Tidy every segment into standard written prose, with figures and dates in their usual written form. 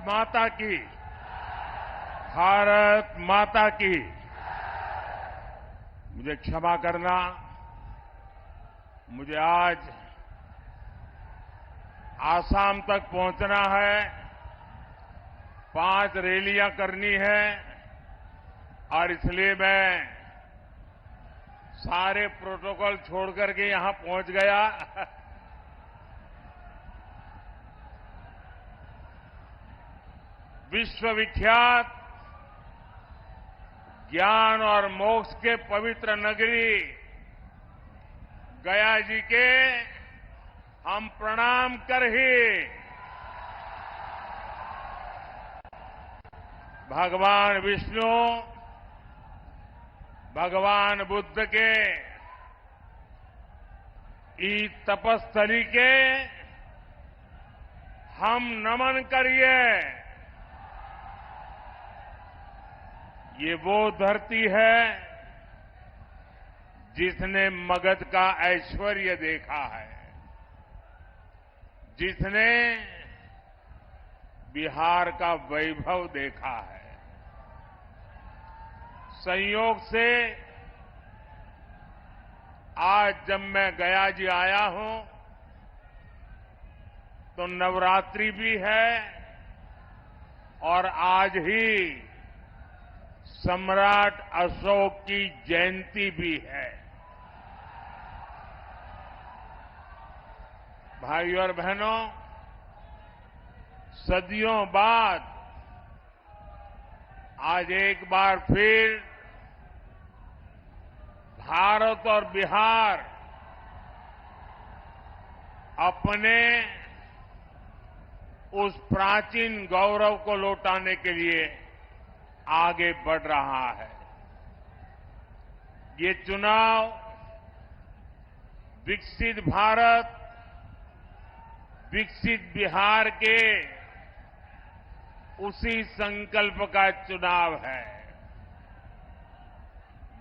माता की, भारत माता की। मुझे क्षमा करना, मुझे आज आसाम तक पहुंचना है, 5 रैलियां करनी है और इसलिए मैं सारे प्रोटोकॉल छोड़ करके यहां पहुंच गया। विश्वविख्यात ज्ञान और मोक्ष के पवित्र नगरी गया जी के हम प्रणाम कर ही भगवान विष्णु, भगवान बुद्ध के इस तपस्थली के हम नमन करिए। ये वो धरती है जिसने मगध का ऐश्वर्य देखा है, जिसने बिहार का वैभव देखा है। संयोग से आज जब मैं गया जी आया हूं तो नवरात्रि भी है और आज ही सम्राट अशोक की जयंती भी है। भाइयों और बहनों, सदियों बाद आज एक बार फिर भारत और बिहार अपने उस प्राचीन गौरव को लौटाने के लिए आगे बढ़ रहा है। ये चुनाव विकसित भारत, विकसित बिहार के उसी संकल्प का चुनाव है।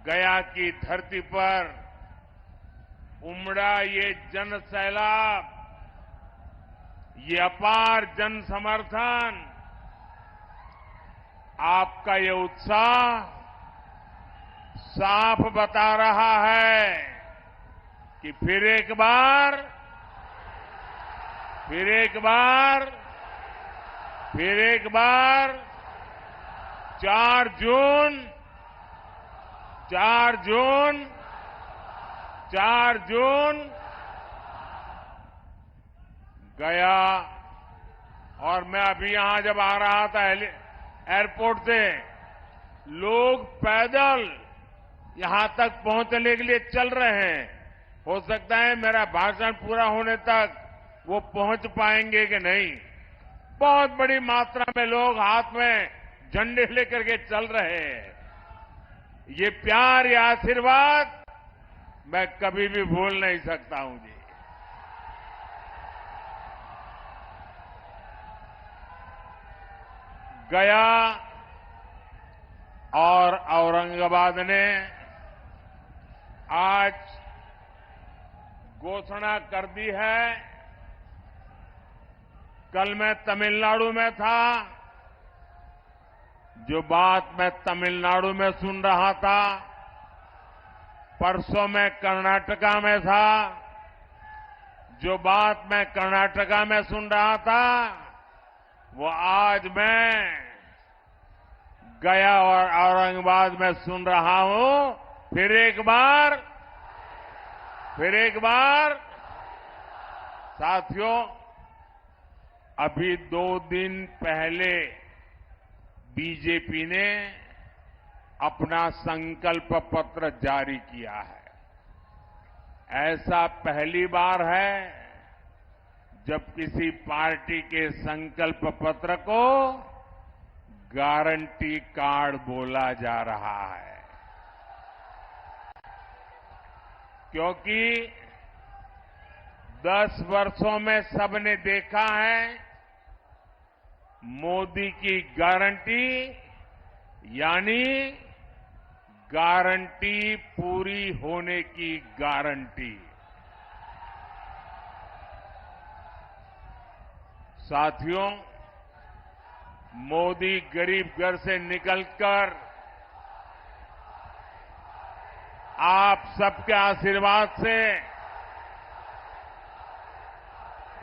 गया की धरती पर उमड़ा ये जन सैलाब, ये अपार जन समर्थन, आपका ये उत्साह साफ बता रहा है कि फिर एक बार 4 जून गया। और मैं अभी यहां जब आ रहा था एयरपोर्ट से, लोग पैदल यहां तक पहुंचने के लिए चल रहे हैं। हो सकता है मेरा भाषण पूरा होने तक वो पहुंच पाएंगे कि नहीं। बहुत बड़ी मात्रा में लोग हाथ में झंडे लेकर के चल रहे हैं। ये प्यार, ये आशीर्वाद मैं कभी भी भूल नहीं सकता हूं जी। गया और औरंगाबाद ने आज घोषणा कर दी है। कल मैं तमिलनाडु में था, जो बात मैं तमिलनाडु में सुन रहा था, परसों मैं कर्नाटका में था, जो बात मैं कर्नाटका में सुन रहा था, वो आज मैं गया और औरंगाबाद में सुन रहा हूं। फिर एक बार साथियों, अभी 2 दिन पहले बीजेपी ने अपना संकल्प पत्र जारी किया है। ऐसा पहली बार है जब किसी पार्टी के संकल्प पत्र को गारंटी कार्ड बोला जा रहा है, क्योंकि 10 वर्षों में सबने देखा है, मोदी की गारंटी यानी गारंटी पूरी होने की गारंटी। साथियों, मोदी गरीब घर से निकलकर आप सबके आशीर्वाद से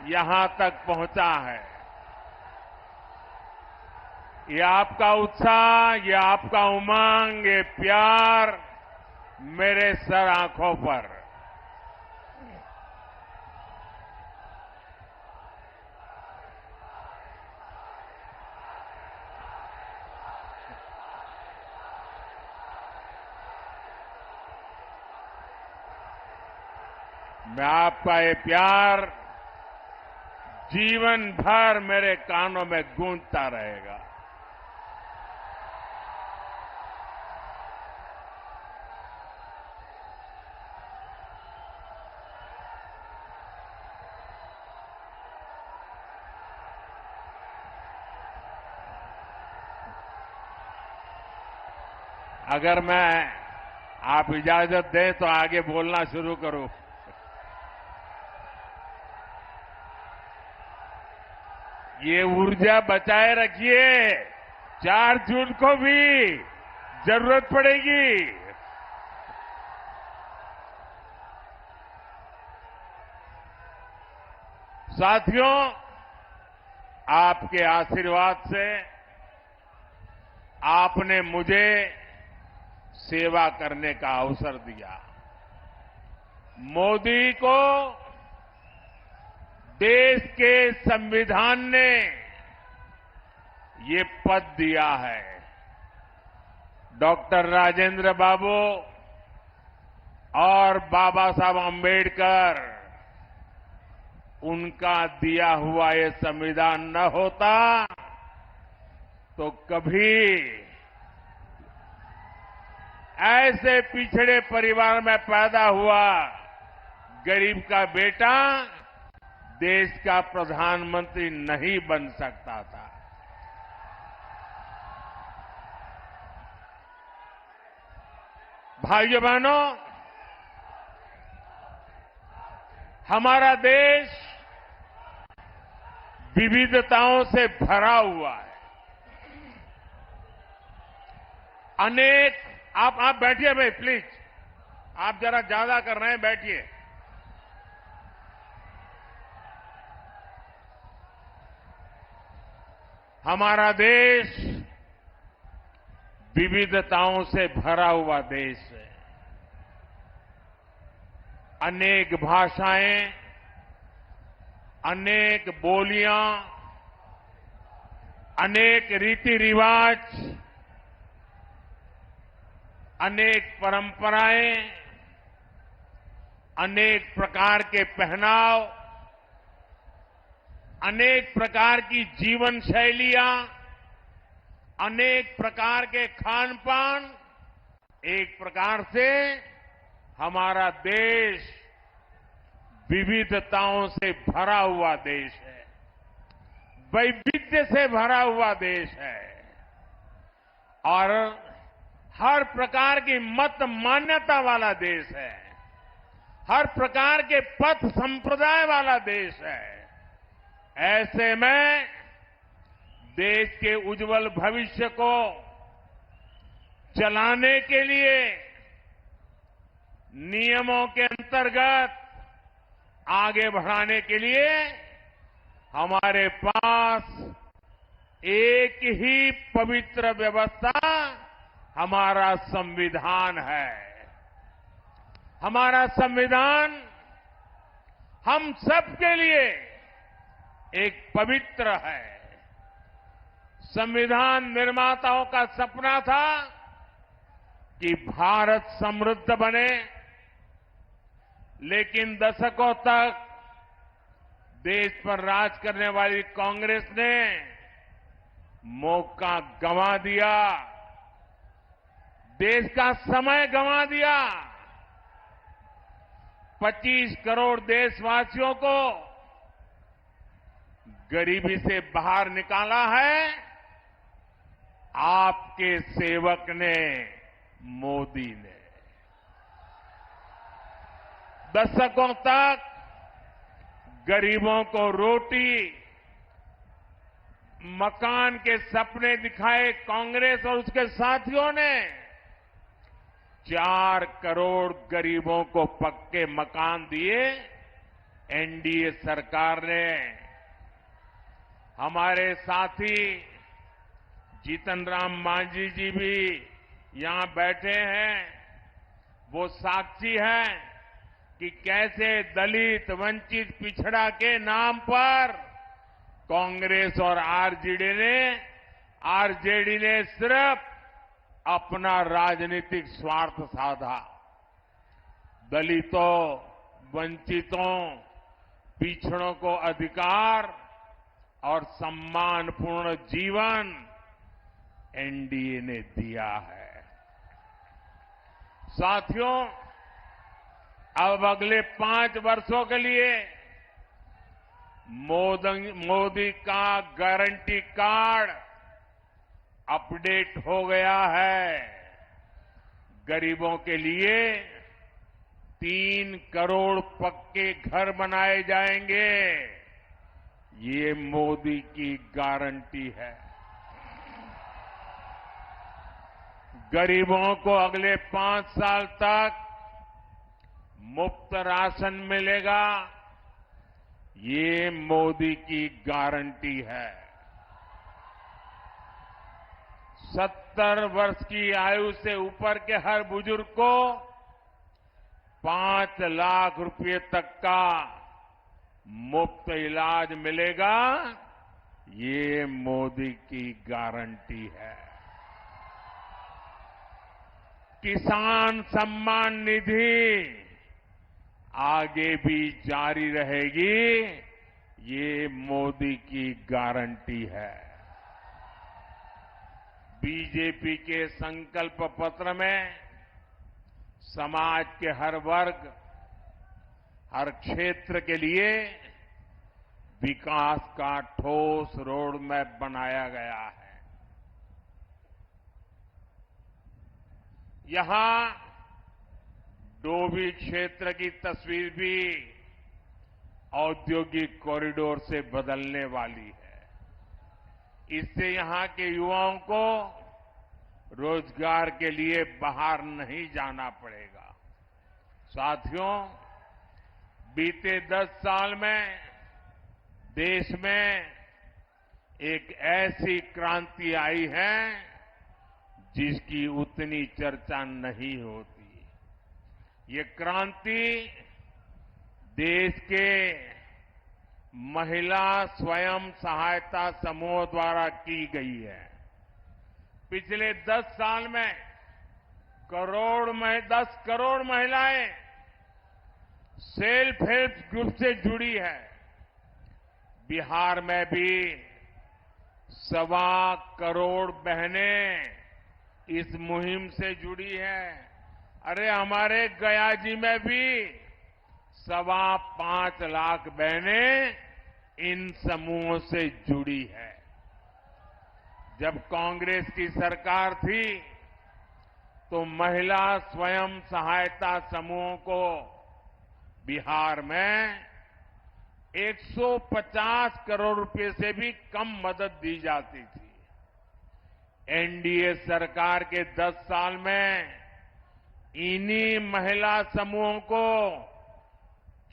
यहां तक पहुंचा है। ये आपका उत्साह, ये आपका उमंग, ये प्यार मेरे सर आंखों पर। मैं आपका ये प्यार जीवन भर मेरे कानों में गूंजता रहेगा। अगर आप इजाजत दें तो आगे बोलना शुरू करूं। ये ऊर्जा बचाए रखिए, 4 जून को भी जरूरत पड़ेगी। साथियों, आपके आशीर्वाद से आपने मुझे सेवा करने का अवसर दिया। मोदी को देश के संविधान ने ये पद दिया है। डॉक्टर राजेंद्र बाबू और बाबा साहब अम्बेडकर, उनका दिया हुआ ये संविधान न होता तो कभी ऐसे पिछड़े परिवार में पैदा हुआ गरीब का बेटा देश का प्रधानमंत्री नहीं बन सकता था। भाइयों बहनों, हमारा देश विविधताओं से भरा हुआ है। अनेक आप बैठिए भाई, प्लीज। आप जरा ज्यादा कर रहे हैं, बैठिए। हमारा देश विविधताओं से भरा हुआ देश है। अनेक भाषाएं, अनेक बोलियां, अनेक रीति रिवाज, अनेक परंपराएं, अनेक प्रकार के पहनाव, अनेक प्रकार की जीवन शैलियां, अनेक प्रकार के खान पान, एक प्रकार से हमारा देश विविधताओं से भरा हुआ देश है, वैविध्य से भरा हुआ देश है और हर प्रकार की मत मान्यता वाला देश है, हर प्रकार के पथ संप्रदाय वाला देश है। ऐसे में देश के उज्जवल भविष्य को चलाने के लिए नियमों के अंतर्गत आगे बढ़ाने के लिए हमारे पास एक ही पवित्र व्यवस्था, हमारा संविधान है। हमारा संविधान हम सबके लिए एक पवित्र है। संविधान निर्माताओं का सपना था कि भारत समृद्ध बने, लेकिन दशकों तक देश पर राज करने वाली कांग्रेस ने मौका गंवा दिया, देश का समय गंवा दिया। 25 करोड़ देशवासियों को गरीबी से बाहर निकाला है आपके सेवक ने, मोदी ने। दशकों तक गरीबों को रोटी, मकान के सपने दिखाए कांग्रेस और उसके साथियों ने 4 करोड़ गरीबों को पक्के मकान दिए एनडीए सरकार ने। हमारे साथी जीतन राम मांझी जी भी यहां बैठे हैं। वो साक्षी हैं कि कैसे दलित, वंचित, पिछड़ा के नाम पर कांग्रेस और आरजेडी ने सिर्फ अपना राजनीतिक स्वार्थ साधा। दलितों, वंचितों, पिछड़ों को अधिकार और सम्मानपूर्ण जीवन एनडीए ने दिया है। साथियों, अब अगले 5 वर्षों के लिए मोदी का गारंटी कार्ड अपडेट हो गया है। गरीबों के लिए 3 करोड़ पक्के घर बनाए जाएंगे। ये मोदी की गारंटी है। गरीबों को अगले 5 साल तक मुफ्त राशन मिलेगा। ये मोदी की गारंटी है। 70 वर्ष की आयु से ऊपर के हर बुजुर्ग को 5 लाख रुपए तक का मुफ्त इलाज मिलेगा। ये मोदी की गारंटी है। किसान सम्मान निधि आगे भी जारी रहेगी। ये मोदी की गारंटी है। बीजेपी के संकल्प पत्र में समाज के हर वर्ग, हर क्षेत्र के लिए विकास का ठोस रोड मैप बनाया गया है। यहां डोभी क्षेत्र की तस्वीर भी औद्योगिक कॉरिडोर से बदलने वाली है। इससे यहां के युवाओं को रोजगार के लिए बाहर नहीं जाना पड़ेगा। साथियों, बीते 10 साल में देश में एक ऐसी क्रांति आई है जिसकी उतनी चर्चा नहीं होती। ये क्रांति देश के महिला स्वयं सहायता समूह द्वारा की गई है। पिछले 10 साल में 10 करोड़ महिलाएं सेल्फ हेल्प ग्रुप से जुड़ी है। बिहार में भी 1.25 करोड़ बहनें इस मुहिम से जुड़ी है। अरे हमारे गया जी में भी 5.25 लाख बहनें इन समूहों से जुड़ी है। जब कांग्रेस की सरकार थी तो महिला स्वयं सहायता समूहों को बिहार में 150 करोड़ रुपए से भी कम मदद दी जाती थी। एनडीए सरकार के 10 साल में इन्हीं महिला समूहों को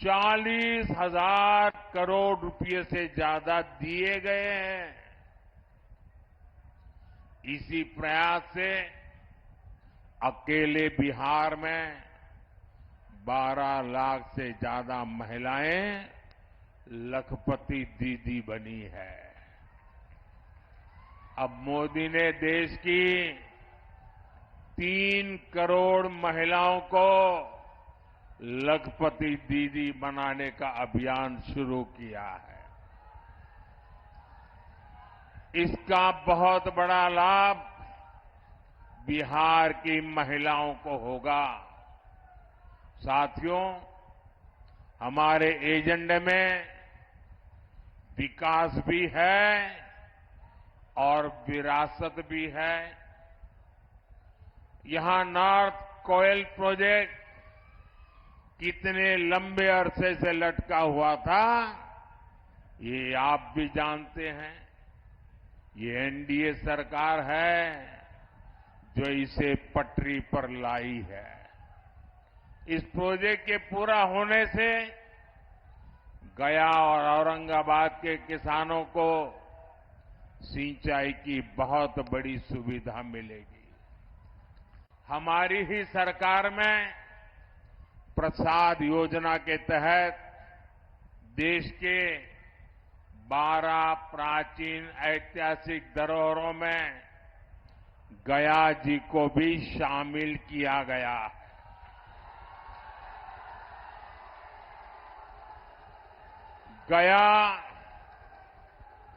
40,000 करोड़ रुपए से ज्यादा दिए गए हैं। इसी प्रयास से अकेले बिहार में 12 लाख से ज्यादा महिलाएं लखपति दीदी बनी है। अब मोदी ने देश की 3 करोड़ महिलाओं को लखपति दीदी बनाने का अभियान शुरू किया है। इसका बहुत बड़ा लाभ बिहार की महिलाओं को होगा। साथियों, हमारे एजेंडे में विकास भी है और विरासत भी है। यहां नॉर्थ कोयल प्रोजेक्ट कितने लंबे अरसे से लटका हुआ था, ये आप भी जानते हैं। ये एनडीए सरकार है जो इसे पटरी पर लाई है। इस प्रोजेक्ट के पूरा होने से गया और औरंगाबाद के किसानों को सिंचाई की बहुत बड़ी सुविधा मिलेगी। हमारी ही सरकार में प्रसाद योजना के तहत देश के 12 प्राचीन ऐतिहासिक धरोहरों में गया जी को भी शामिल किया गया है। गया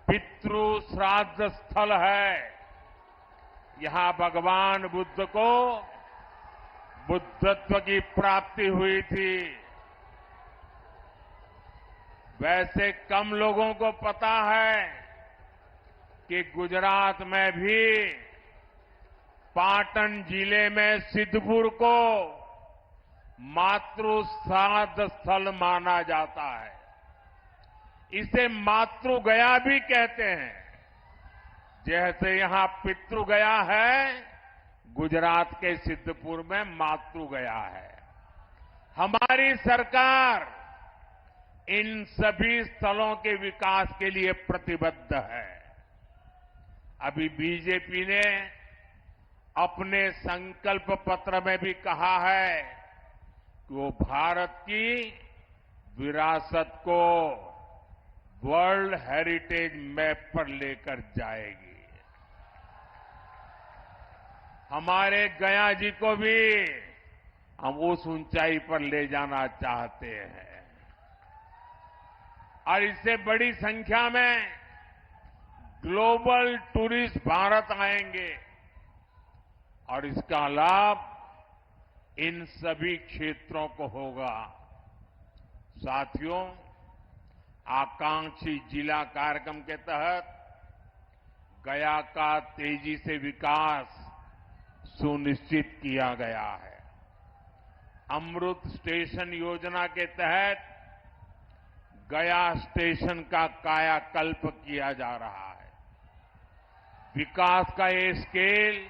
पितृ श्राद्ध स्थल है। यहां भगवान बुद्ध को बुद्धत्व की प्राप्ति हुई थी। वैसे कम लोगों को पता है कि गुजरात में भी पाटन जिले में सिद्धपुर को मातृ श्राद्ध स्थल माना जाता है। इसे मातृ गया भी कहते हैं। जैसे यहां पितृ गया है, गुजरात के सिद्धपुर में मातृ गया है। हमारी सरकार इन सभी स्थलों के विकास के लिए प्रतिबद्ध है। अभी बीजेपी ने अपने संकल्प पत्र में भी कहा है कि वो भारत की विरासत को वर्ल्ड हेरिटेज मैप पर लेकर जाएगी। हमारे गया जी को भी हम उस ऊंचाई पर ले जाना चाहते हैं और इससे बड़ी संख्या में ग्लोबल टूरिस्ट भारत आएंगे और इसका लाभ इन सभी क्षेत्रों को होगा। साथियों, आकांक्षी जिला कार्यक्रम के तहत गया का तेजी से विकास सुनिश्चित किया गया है। अमृत स्टेशन योजना के तहत गया स्टेशन का कायाकल्प किया जा रहा है। विकास का ये स्केल,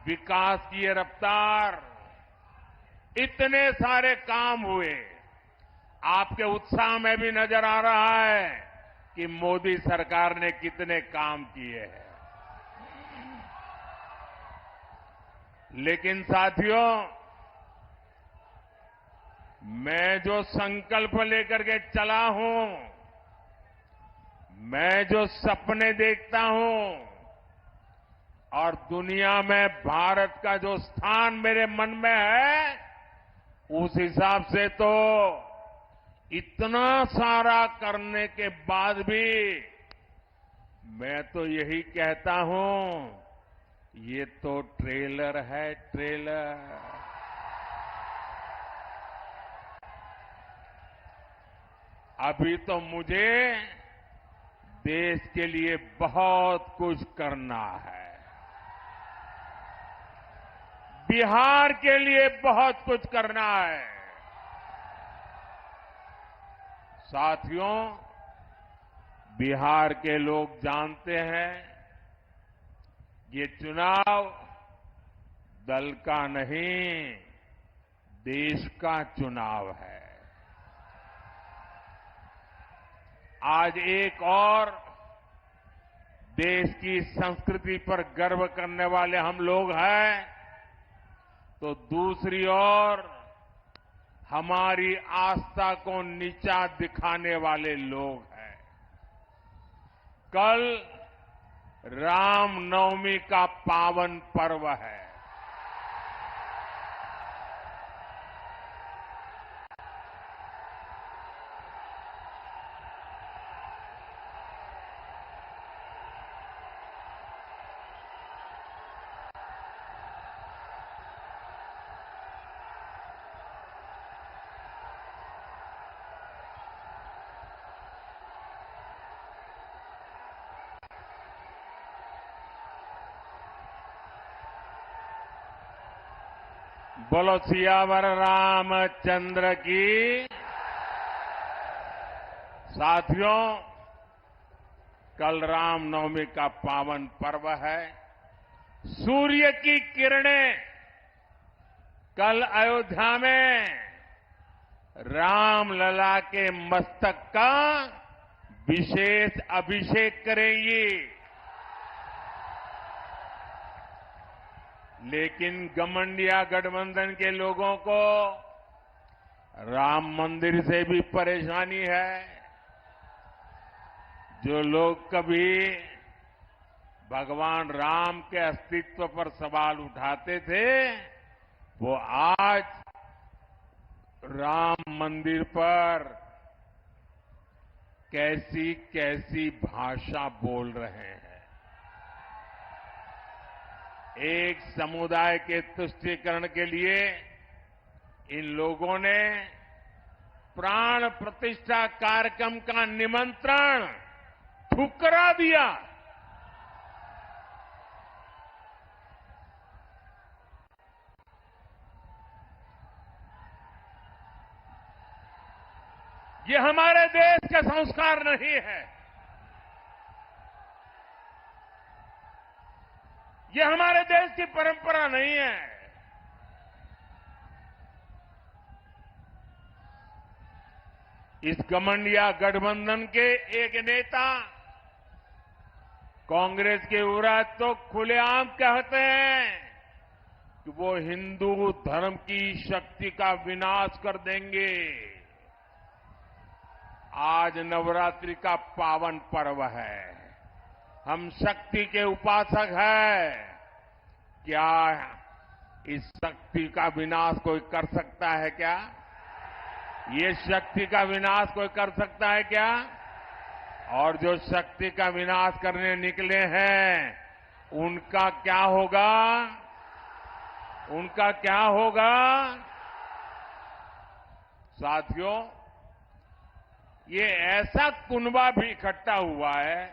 विकास की ये रफ्तार, इतने सारे काम हुए, आपके उत्साह में भी नजर आ रहा है कि मोदी सरकार ने कितने काम किए हैं। लेकिन साथियों, मैं जो संकल्प लेकर के चला हूं, मैं जो सपने देखता हूं और दुनिया में भारत का जो स्थान मेरे मन में है, उस हिसाब से तो इतना सारा करने के बाद भी मैं तो यही कहता हूं, ये तो ट्रेलर है, ट्रेलर। अभी तो मुझे देश के लिए बहुत कुछ करना है। बिहार के लिए बहुत कुछ करना है। साथियों, बिहार के लोग जानते हैं, ये चुनाव दल का नहीं, देश का चुनाव है। आज एक और देश की संस्कृति पर गर्व करने वाले हम लोग हैं, तो दूसरी ओर हमारी आस्था को नीचा दिखाने वाले लोग हैं। कल रामनवमी का पावन पर्व है। बोलो सियावर रामचंद्र की। साथियों, कल रामनवमी का पावन पर्व है। सूर्य की किरणें कल अयोध्या में रामलला के मस्तक का विशेष अभिषेक करेंगी। लेकिन घमंडिया गठबंधन के लोगों को राम मंदिर से भी परेशानी है। जो लोग कभी भगवान राम के अस्तित्व पर सवाल उठाते थे, वो आज राम मंदिर पर कैसी कैसी भाषा बोल रहे हैं। एक समुदाय के तुष्टीकरण के लिए इन लोगों ने प्राण प्रतिष्ठा कार्यक्रम का निमंत्रण ठुकरा दिया। ये हमारे देश का संस्कार नहीं है। ये हमारे देश की परंपरा नहीं है। इस घमंडिया गठबंधन के एक नेता कांग्रेस के विरोध तो खुलेआम कहते हैं कि वो हिंदू धर्म की शक्ति का विनाश कर देंगे। आज नवरात्रि का पावन पर्व है। हम शक्ति के उपासक हैं। क्या इस शक्ति का विनाश कोई कर सकता है क्या? ये शक्ति का विनाश कोई कर सकता है क्या? और जो शक्ति का विनाश करने निकले हैं, उनका क्या होगा? उनका क्या होगा? साथियों, ये ऐसा कुनबा भी इकट्ठा हुआ है,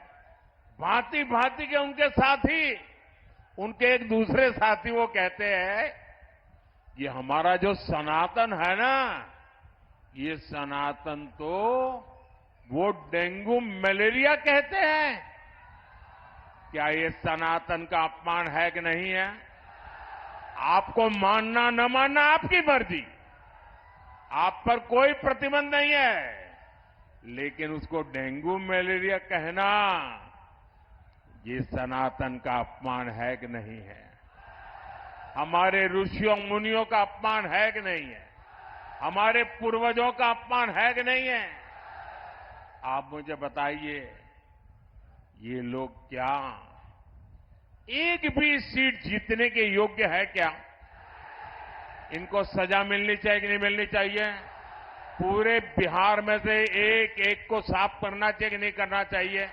भांति भांति के उनके साथी, उनके एक दूसरे साथी वो कहते हैं, ये हमारा जो सनातन है ना, ये सनातन तो वो डेंगू मलेरिया कहते हैं। क्या ये सनातन का अपमान है कि नहीं है? आपको मानना न मानना आपकी मर्जी, आप पर कोई प्रतिबंध नहीं है। लेकिन उसको डेंगू मलेरिया कहना, ये सनातन का अपमान है कि नहीं है? हमारे ऋषियों मुनियों का अपमान है कि नहीं है? हमारे पूर्वजों का अपमान है कि नहीं है? आप मुझे बताइए, ये लोग क्या एक भी सीट जीतने के योग्य है क्या? इनको सजा मिलनी चाहिए कि नहीं मिलनी चाहिए? पूरे बिहार में से एक एक को साफ करना चाहिए कि नहीं करना चाहिए?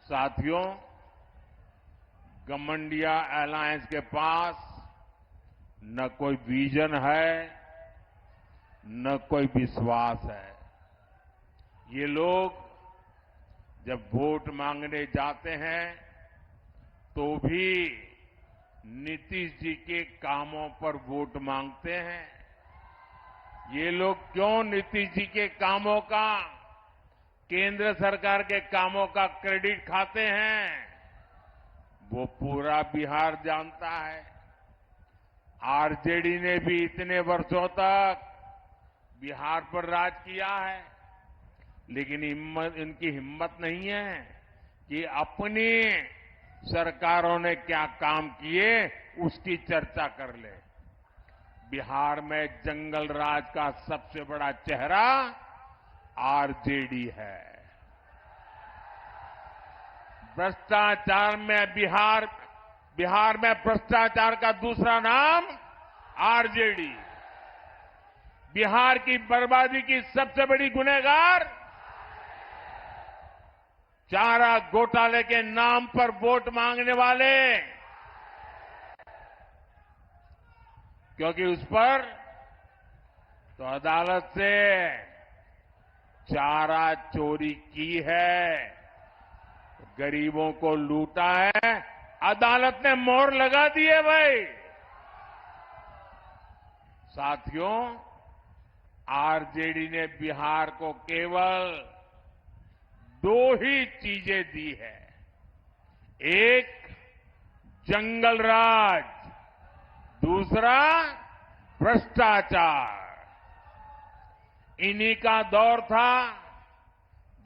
साथियों, घमंडिया अलायंस के पास न कोई विजन है, न कोई विश्वास है। ये लोग जब वोट मांगने जाते हैं तो भी नीतीश जी के कामों पर वोट मांगते हैं। ये लोग क्यों नीतीश जी के कामों का, केंद्र सरकार के कामों का क्रेडिट खाते हैं? वो पूरा बिहार जानता है। आरजेडी ने भी इतने वर्षों तक बिहार पर राज किया है, लेकिन इनकी हिम्मत नहीं है कि अपनी सरकारों ने क्या काम किए उसकी चर्चा कर ले। बिहार में जंगल राज का सबसे बड़ा चेहरा आरजेडी है। भ्रष्टाचार में बिहार में भ्रष्टाचार का दूसरा नाम आरजेडी। बिहार की बर्बादी की सबसे बड़ी गुनहगार चारा घोटाले के नाम पर वोट मांगने वाले, क्योंकि उस पर तो अदालत से चारा चोरी की है, गरीबों को लूटा है, अदालत ने मोहर लगा दी है भाई। साथियों, आरजेडी ने बिहार को केवल दो ही चीजें दी है। एक जंगल राज, दूसरा भ्रष्टाचार। इन्हीं का दौर था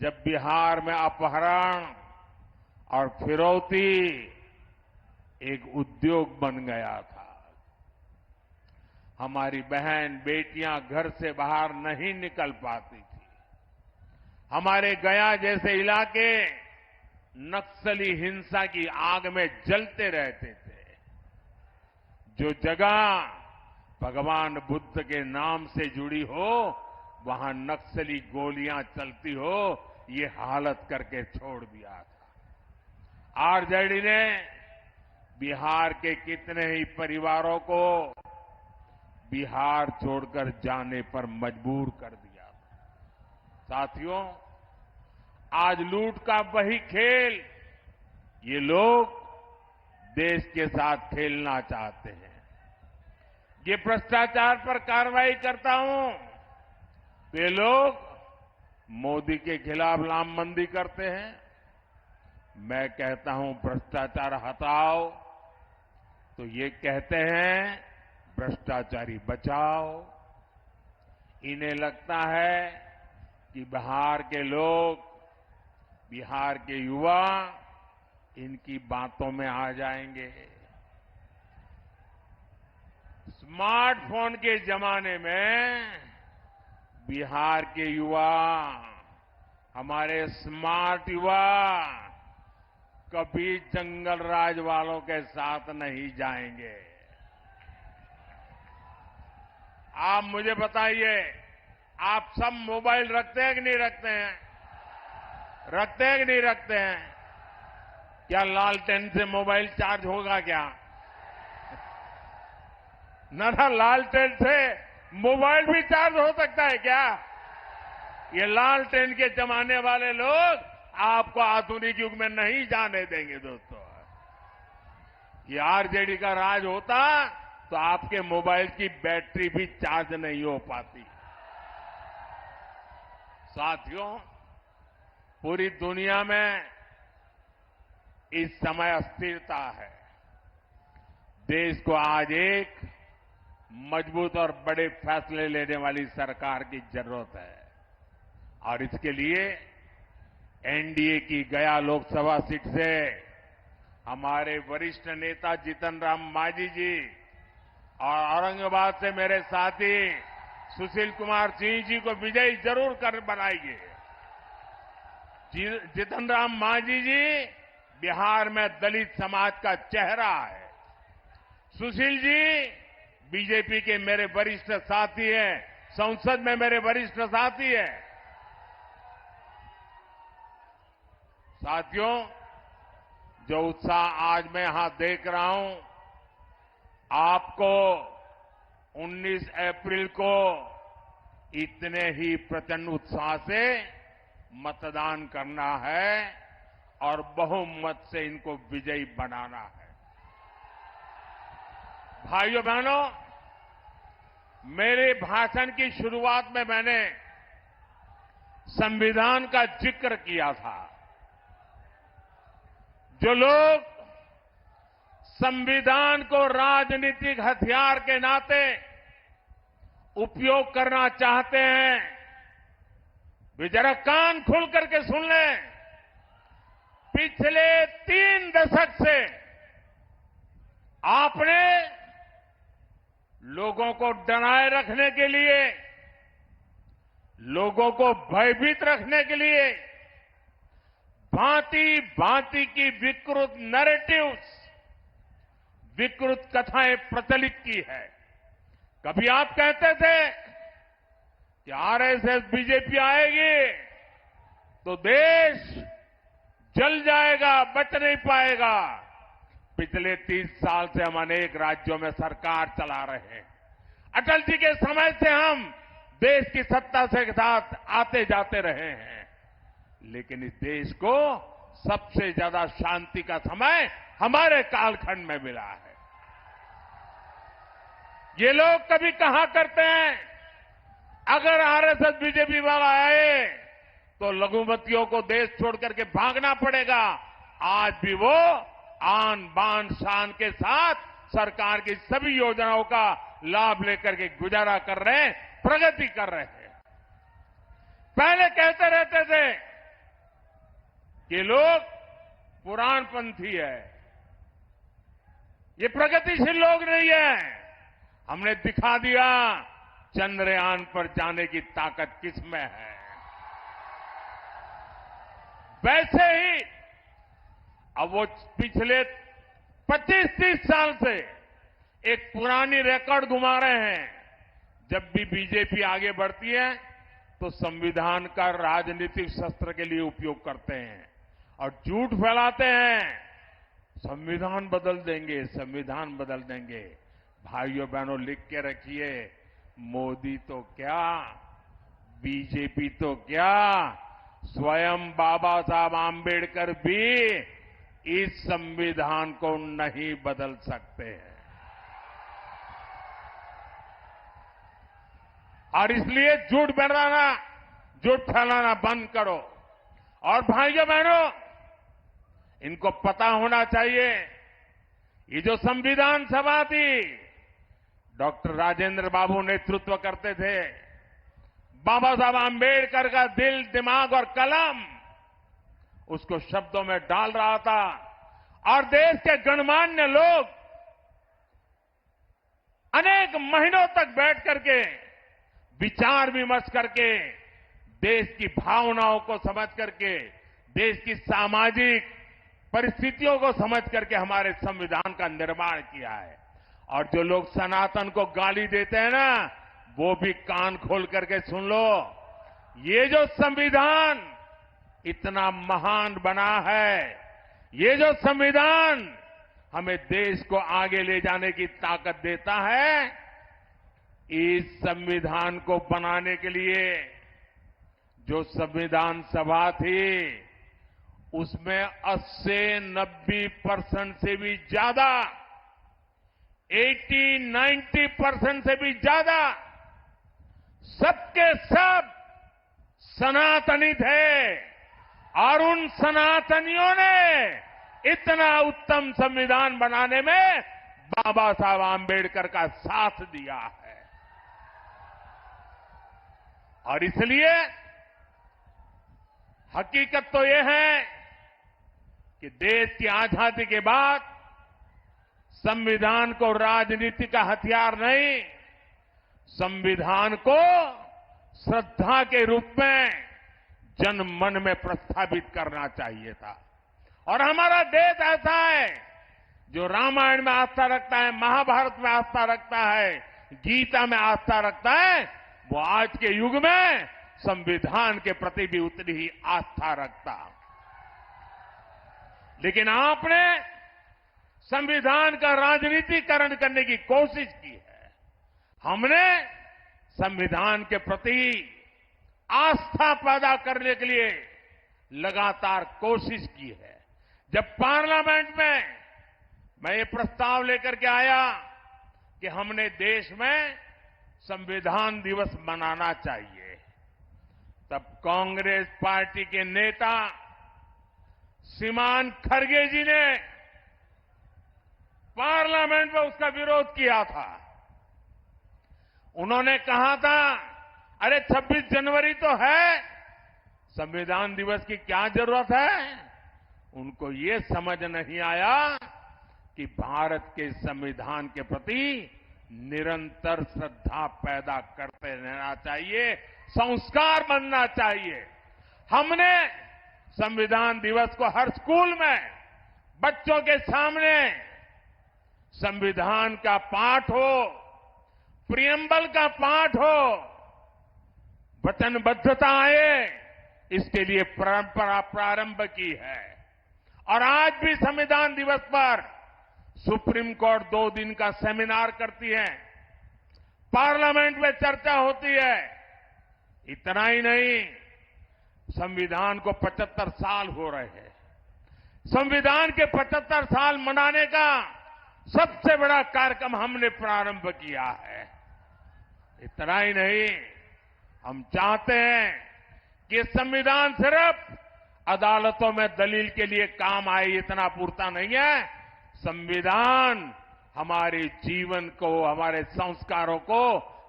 जब बिहार में अपहरण और फिरौती एक उद्योग बन गया था। हमारी बहन बेटियां घर से बाहर नहीं निकल पाती थी। हमारे गया जैसे इलाके नक्सली हिंसा की आग में जलते रहते थे। जो जगह भगवान बुद्ध के नाम से जुड़ी हो, वहां नक्सली गोलियां चलती हो, ये हालत करके छोड़ दिया था। आरजेडी ने बिहार के कितने ही परिवारों को बिहार छोड़कर जाने पर मजबूर कर दिया था। साथियों, आज लूट का वही खेल ये लोग देश के साथ खेलना चाहते हैं। ये भ्रष्टाचार पर कार्रवाई करता हूं तो ये लोग मोदी के खिलाफ लामबंदी करते हैं। मैं कहता हूं भ्रष्टाचार हटाओ तो ये कहते हैं भ्रष्टाचारी बचाओ। इन्हें लगता है कि बिहार के लोग, बिहार के युवा इनकी बातों में आ जाएंगे। स्मार्टफोन के जमाने में बिहार के युवा, हमारे स्मार्ट युवा कभी जंगल राज वालों के साथ नहीं जाएंगे। आप मुझे बताइए, आप सब मोबाइल रखते हैं कि नहीं रखते हैं? रखते हैं कि नहीं रखते हैं? क्या लालटेन से मोबाइल चार्ज होगा क्या? ना, लालटेन से मोबाइल भी चार्ज हो सकता है क्या? ये लालटेन के जमाने वाले लोग आपको आधुनिक युग में नहीं जाने देंगे दोस्तों। ये आरजेडी का राज होता तो आपके मोबाइल की बैटरी भी चार्ज नहीं हो पाती। साथियों, पूरी दुनिया में इस समय अस्थिरता है। देश को आज एक मजबूत और बड़े फैसले लेने वाली सरकार की जरूरत है और इसके लिए एनडीए की गया लोकसभा सीट से हमारे वरिष्ठ नेता जीतन राम मांझी जी और औरंगाबाद से मेरे साथी सुशील कुमार सिंह जी को विजयी जरूर कर बनाएंगे। जीतन राम मांझी जी बिहार में दलित समाज का चेहरा है। सुशील जी बीजेपी के मेरे वरिष्ठ साथी हैं, संसद में मेरे वरिष्ठ साथी हैं। साथियों, जो उत्साह आज मैं यहां देख रहा हूं, आपको 19 अप्रैल को इतने ही प्रचंड उत्साह से मतदान करना है और बहुमत से इनको विजयी बनाना है। भाइयों बहनों, मेरे भाषण की शुरुआत में मैंने संविधान का जिक्र किया था। जो लोग संविधान को राजनीतिक हथियार के नाते उपयोग करना चाहते हैं, वे जरा कान खोल करके सुन लें। पिछले 3 दशक से आपने लोगों को डराए रखने के लिए, लोगों को भयभीत रखने के लिए भांति भांति की विकृत नैरेटिव्स, विकृत कथाएं प्रचलित की है। कभी आप कहते थे कि आरएसएस बीजेपी आएगी तो देश जल जाएगा, बच नहीं पाएगा। पिछले 30 साल से हम अनेक राज्यों में सरकार चला रहे हैं। अटल जी के समय से हम देश की सत्ता से साथ आते जाते रहे हैं, लेकिन इस देश को सबसे ज्यादा शांति का समय हमारे कालखंड में मिला है। ये लोग कभी कहा करते हैं, अगर आरएसएस बीजेपी वाला आए तो लघुमतियों को देश छोड़ करके भागना पड़ेगा। आज भी वो आन बान शान के साथ सरकार की सभी योजनाओं का लाभ लेकर के गुजारा कर रहे हैं, प्रगति कर रहे हैं। पहले कहते रहते थे कि लोग पुराणपंथी है, ये प्रगतिशील लोग नहीं है। हमने दिखा दिया चंद्रयान पर जाने की ताकत किसमें है। वैसे ही अब वो पिछले 25-30 साल से एक पुरानी रिकॉर्ड घुमा रहे हैं। जब भी बीजेपी आगे बढ़ती है तो संविधान का राजनीतिक शस्त्र के लिए उपयोग करते हैं और झूठ फैलाते हैं। संविधान बदल देंगे, संविधान बदल देंगे। भाइयों बहनों, लिख के रखिए, मोदी तो क्या, बीजेपी तो क्या, स्वयं बाबा साहब आंबेडकर भी इस संविधान को नहीं बदल सकते हैं। और इसलिए झूठ फैलाना बंद करो। और भाइयों बहनों, इनको पता होना चाहिए, ये जो संविधान सभा थी, डॉक्टर राजेंद्र बाबू नेतृत्व करते थे। बाबा साहब आंबेडकर का दिल, दिमाग और कलम उसको शब्दों में डाल रहा था और देश के गणमान्य लोग अनेक महीनों तक बैठ करके विचार विमर्श करके देश की भावनाओं को समझ करके, देश की सामाजिक परिस्थितियों को समझ करके हमारे संविधान का निर्माण किया है। और जो लोग सनातन को गाली देते हैं ना, वो भी कान खोल करके सुन लो। ये जो संविधान इतना महान बना है, ये जो संविधान हमें देश को आगे ले जाने की ताकत देता है, इस संविधान को बनाने के लिए जो संविधान सभा थी, उसमें 80-90% से भी ज्यादा, 80-90% से भी ज्यादा सबके सब सनातनी थे। और उन सनातनियों ने इतना उत्तम संविधान बनाने में बाबा साहब आंबेडकर का साथ दिया है। और इसलिए हकीकत तो यह है कि देश की आजादी के बाद संविधान को राजनीति का हथियार नहीं, संविधान को श्रद्धा के रूप में जन मन में प्रस्थापित करना चाहिए था। और हमारा देश ऐसा है जो रामायण में आस्था रखता है, महाभारत में आस्था रखता है, गीता में आस्था रखता है, वो आज के युग में संविधान के प्रति भी उतनी ही आस्था रखता। लेकिन आपने संविधान का राजनीतिकरण करने की कोशिश की है। हमने संविधान के प्रति आस्था पैदा करने के लिए लगातार कोशिश की है। जब पार्लियामेंट में मैं ये प्रस्ताव लेकर के आया कि हमने देश में संविधान दिवस मनाना चाहिए, तब कांग्रेस पार्टी के नेता श्रीमान खरगे जी ने पार्लियामेंट में उसका विरोध किया था। उन्होंने कहा था, अरे 26 जनवरी तो है, संविधान दिवस की क्या जरूरत है। उनको ये समझ नहीं आया कि भारत के संविधान के प्रति निरंतर श्रद्धा पैदा करते रहना चाहिए, संस्कार बनना चाहिए। हमने संविधान दिवस को हर स्कूल में बच्चों के सामने संविधान का पाठ हो, प्रियम्बल का पाठ हो, वचनबद्धता आए, इसके लिए परंपरा प्रारंभ की है। और आज भी संविधान दिवस पर सुप्रीम कोर्ट 2 दिन का सेमिनार करती है, पार्लियामेंट में चर्चा होती है। इतना ही नहीं, संविधान को 75 साल हो रहे हैं। संविधान के 75 साल मनाने का सबसे बड़ा कार्यक्रम हमने प्रारंभ किया है। इतना ही नहीं, हम चाहते हैं कि संविधान सिर्फ अदालतों में दलील के लिए काम आए इतना पूरता नहीं है। संविधान हमारे जीवन को, हमारे संस्कारों को,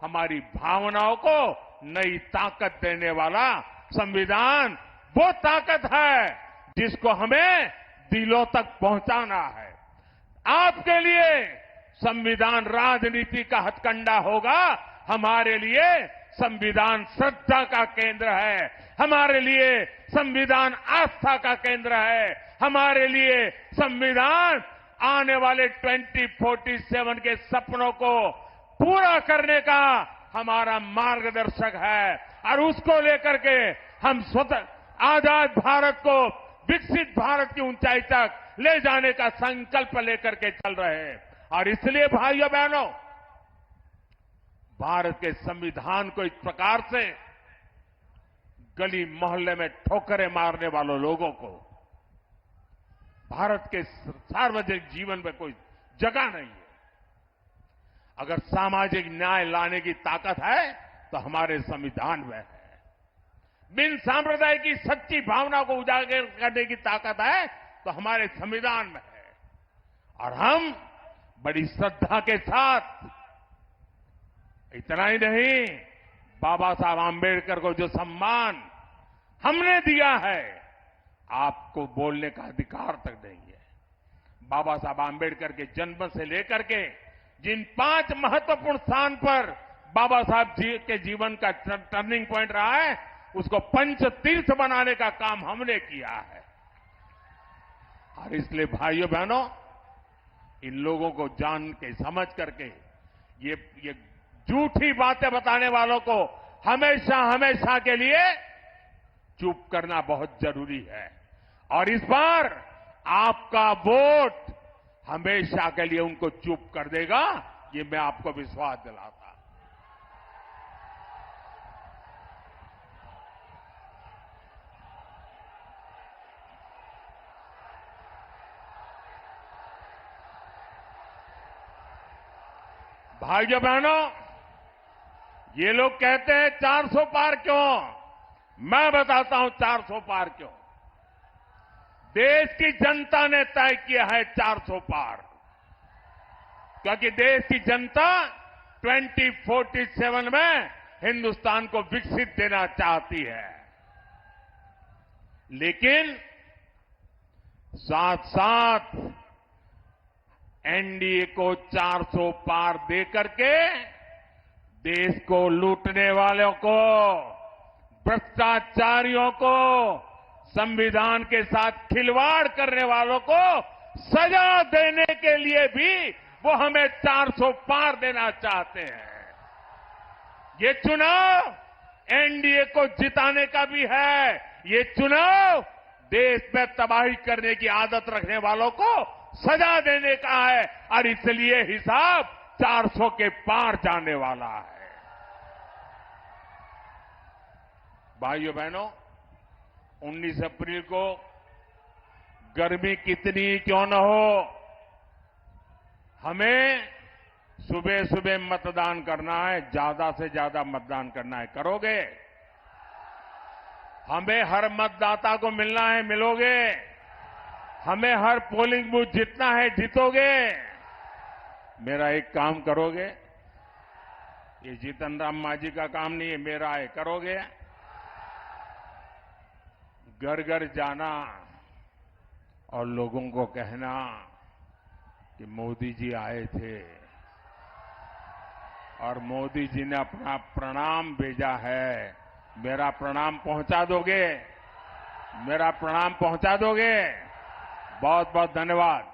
हमारी भावनाओं को नई ताकत देने वाला संविधान वो ताकत है जिसको हमें दिलों तक पहुंचाना है। आपके लिए संविधान राजनीति का हथकंडा होगा, हमारे लिए संविधान श्रद्धा का केंद्र है, हमारे लिए संविधान आस्था का केंद्र है, हमारे लिए संविधान आने वाले 2047 के सपनों को पूरा करने का हमारा मार्गदर्शक है। और उसको लेकर के हम स्वतः आजाद भारत को विकसित भारत की ऊंचाई तक ले जाने का संकल्प लेकर के चल रहे हैं। और इसलिए भाइयों बहनों, भारत के संविधान को इस प्रकार से गली मोहल्ले में ठोकरें मारने वालों लोगों को भारत के सार्वजनिक जीवन में कोई जगह नहीं है। अगर सामाजिक न्याय लाने की ताकत है तो हमारे संविधान में है। बिन सांप्रदायिक की सच्ची भावना को उजागर करने की ताकत है तो हमारे संविधान में है। और हम बड़ी श्रद्धा के साथ, इतना ही नहीं, बाबा साहब आंबेडकर को जो सम्मान हमने दिया है, आपको बोलने का अधिकार तक नहीं है। बाबा साहब आंबेडकर के जन्म से लेकर के जिन 5 महत्वपूर्ण स्थान पर बाबा साहब जी के जीवन का टर्निंग पॉइंट रहा है, उसको पंच तीर्थ बनाने का काम हमने किया है। और इसलिए भाइयों बहनों, इन लोगों को जान के समझ करके ये झूठी बातें बताने वालों को हमेशा हमेशा के लिए चुप करना बहुत जरूरी है। और इस बार आपका वोट हमेशा के लिए उनको चुप कर देगा, ये मैं आपको विश्वास दिलाता। भाइयों बहनों, ये लोग कहते हैं 400 पार क्यों? मैं बताता हूं 400 पार क्यों। देश की जनता ने तय किया है 400 पार, क्योंकि देश की जनता 2047 में हिंदुस्तान को विकसित देना चाहती है। लेकिन साथ साथ एनडीए को 400 पार देकर के देश को लूटने वालों को, भ्रष्टाचारियों को, संविधान के साथ खिलवाड़ करने वालों को सजा देने के लिए भी वो हमें 400 पार देना चाहते हैं। ये चुनाव एनडीए को जिताने का भी है, ये चुनाव देश में तबाही करने की आदत रखने वालों को सजा देने का है। और इसलिए हिसाब 400 के पार जाने वाला है। भाइयों बहनों, 19 अप्रैल को गर्मी कितनी क्यों न हो, हमें सुबह सुबह मतदान करना है, ज्यादा से ज्यादा मतदान करना है। करोगे? हमें हर मतदाता को मिलना है, मिलोगे? हमें हर पोलिंग बूथ जीतना है, जीतोगे? मेरा एक काम करोगे? ये जीतन राम मांझी का काम नहीं है, मेरा है, करोगे? घर घर जाना और लोगों को कहना कि मोदी जी आए थे और मोदी जी ने अपना प्रणाम भेजा है। मेरा प्रणाम पहुंचा दोगे? मेरा प्रणाम पहुंचा दोगे? बहुत बहुत धन्यवाद।